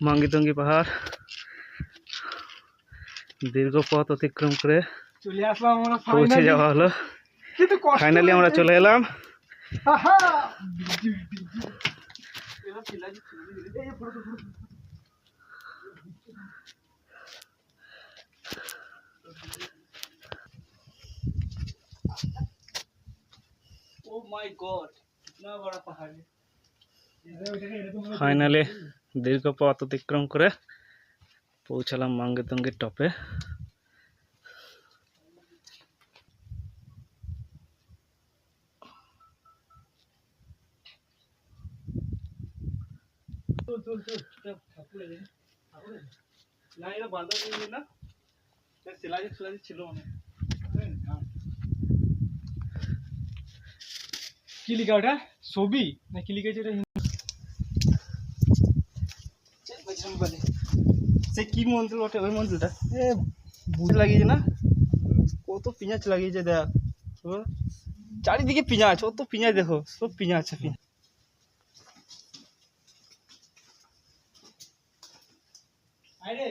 মাঙ্গিতুঙ্গি পাহাড় দীর্ঘ পথ অতিক্রম করে চলে আসলাম আমরা পৌঁছে যাওয়া হলো। কিন্তু ফাইনালি আমরা চলে এলাম। ओ माय गॉड कितना बड़ा पहाड़ है। ফাইনালি দীর্ঘ পথ অতিক্রম করে পৌঁছালাম মাঙ্গিতুঙ্গির টপে। না এটা বাঁধা নেই না, শিলাজি ছিল অনেক। কি লিখা ওটা? ছবি না কি লিখেছে এটা? সে কি মন্দির ওঠে ওই মন্দিরটা বুঝে লাগিয়েছে না, কত পিঁয়াজ লাগিয়েছে দেখ, চারিদিকে পিঁয়াজ, কত পিঁয়াজ দেখো, সব পিঁয়াজ আছে। আরে